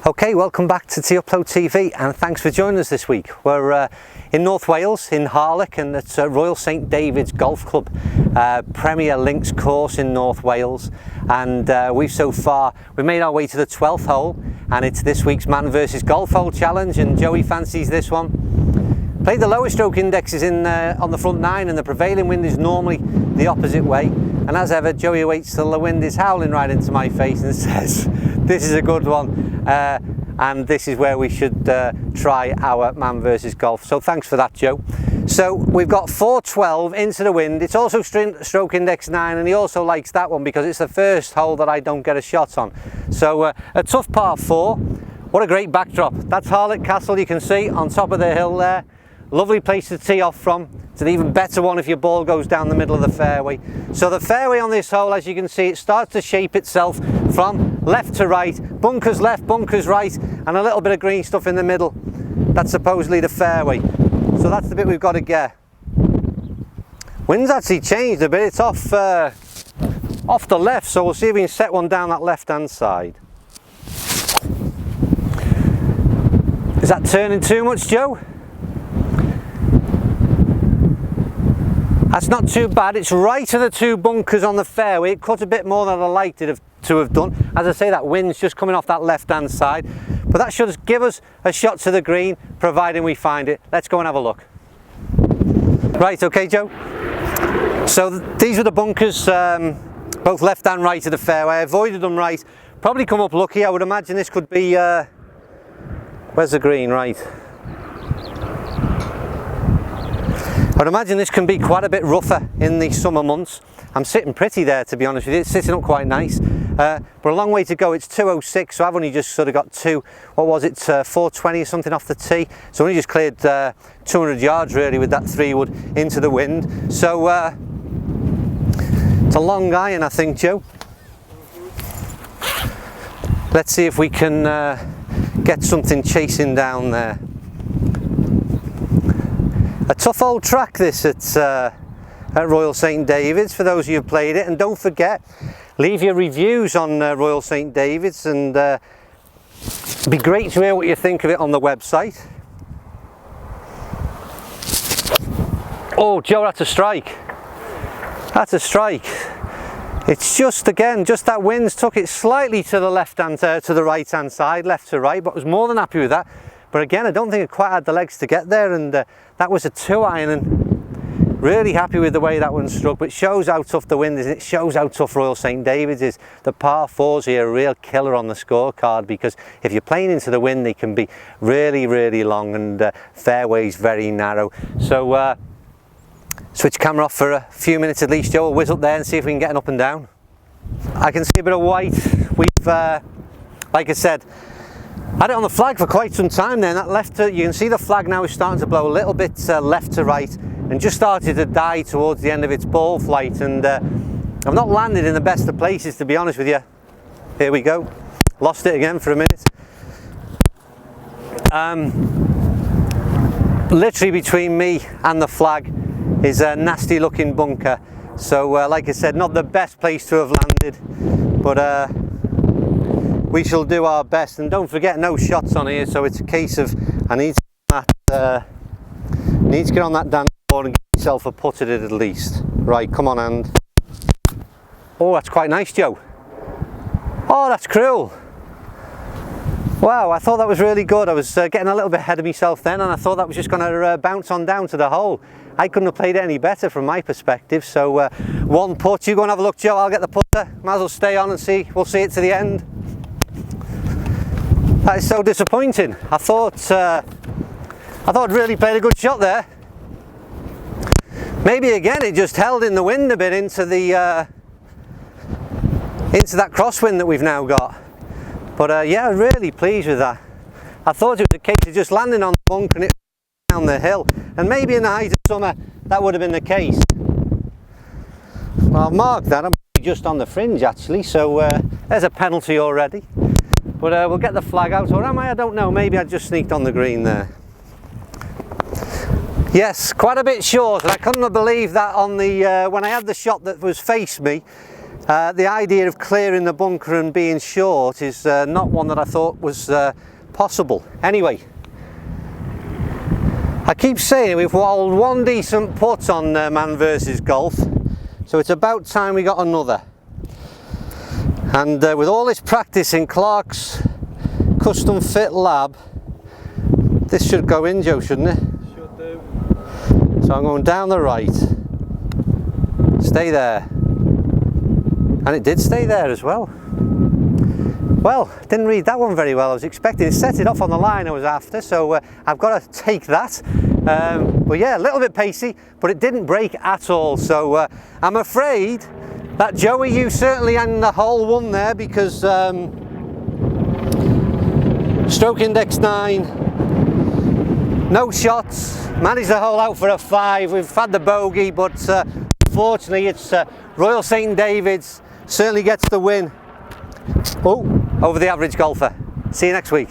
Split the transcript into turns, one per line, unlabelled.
Okay, welcome back to T-Upload TV and thanks for joining us this week. We're in North Wales, in Harlech, and it's Royal St David's Golf Club Premier Links course in North Wales. And we've made our way to the 12th hole, and it's this week's Man versus Golf Hole Challenge, and Joey fancies this one. Played the lowest stroke indexes on the front nine, and the prevailing wind is normally the opposite way. And as ever, Joey waits till the wind is howling right into my face and says, this is a good one, and this is where we should try our Man versus Golf. So thanks for that, Joe. So we've got 412 into the wind. It's also stroke index 9, and he also likes that one because it's the first hole that I don't get a shot on. So a tough par 4. What a great backdrop. That's Harlech Castle, you can see on top of the hill there. Lovely place to tee off from. It's an even better one if your ball goes down the middle of the fairway. So the fairway on this hole, as you can see, it starts to shape itself from left to right. Bunkers left, bunkers right, and a little bit of green stuff in the middle. That's supposedly the fairway. So that's the bit we've got to get. Wind's actually changed a bit. It's off the left, so we'll see if we can set one down that left-hand side. Is that turning too much, Joe? That's not too bad. It's right to the two bunkers on the fairway. It cut a bit more than I liked it to have done. As I say, that wind's just coming off that left-hand side. But that should give us a shot to the green, providing we find it. Let's go and have a look. Right, okay, Joe. So these were the bunkers, both left and right of the fairway. I avoided them right. Probably come up lucky. I would imagine this could be... where's the green? Right. I'd imagine this can be quite a bit rougher in the summer months. I'm sitting pretty there, to be honest with you. It's sitting up quite nice, but a long way to go. It's 206, so I've only just sort of got 420 or something off the tee. So I only just cleared 200 yards really with that 3-wood into the wind. So it's a long iron, I think, Joe. Let's see if we can get something chasing down there. A tough old track this at Royal St David's for those of you who've played it, and don't forget, leave your reviews on Royal St David's, and it'd be great to hear what you think of it on the website. Oh, Joe, that's a strike. That's a strike. It's just, again, just that wind's took it slightly to the to the right hand side, left to right, but I was more than happy with that. But again, I don't think it quite had the legs to get there, and that was a 2-iron, and really happy with the way that one struck. But it shows how tough the wind is, and it shows how tough Royal St David's is. The par 4s here are a real killer on the scorecard, because if you're playing into the wind, they can be really, really long, and fairways very narrow. So switch camera off for a few minutes at least, Joe. We'll whiz up there and see if we can get an up and down. I can see a bit of white. We've, like I said, had it on the flag for quite some time then. That left you can see the flag now is starting to blow a little bit left to right, and just started to die towards the end of its ball flight, and I've not landed in the best of places, to be honest with you. Here we go. Lost it again for a minute. Literally between me and the flag is a nasty looking bunker. So like I said, not the best place to have landed, but we shall do our best. And don't forget, no shots on here, so it's a case of I need to get on that dance floor and get myself a putt at it at least. Right, come on, and oh, that's quite nice, Joe. Oh, that's cruel. Wow, I thought that was really good. I was getting a little bit ahead of myself then, and I thought that was just going to bounce on down to the hole. I couldn't have played it any better from my perspective. So one putt. You go and have a look, Joe. I'll get the putter. Might as well stay on and see. We'll see it to the end. That is so disappointing. I thought I'd really played a good shot there. Maybe again it just held in the wind a bit into that crosswind that we've now got. But yeah, really pleased with that. I thought it was a case of just landing on the bunker and it down the hill, and maybe in the height of summer that would have been the case. Well, I've marked that. I'm just on the fringe actually, so there's a penalty already. But we'll get the flag out, or am I? I don't know. Maybe I just sneaked on the green there. Yes, quite a bit short, and I couldn't have believed that on the when I had the shot that was faced me. The idea of clearing the bunker and being short is not one that I thought was possible. Anyway, I keep saying we've walled one decent putt on Man vs Golf, so it's about time we got another. And with all this practice in Clark's custom fit lab, this should go in, Joe, shouldn't it?
Should do.
So I'm going down the right. Stay there. And it did stay there as well. Well, didn't read that one very well. I was expecting it, set it off on the line I was after, so I've got to take that. But yeah, a little bit pacey, but it didn't break at all. So I'm afraid that Joey, you certainly in the hole one there, because stroke index 9, no shots, managed the hole out for a 5. We've had the bogey, but unfortunately it's Royal St David's certainly gets the win over the average golfer. See you next week.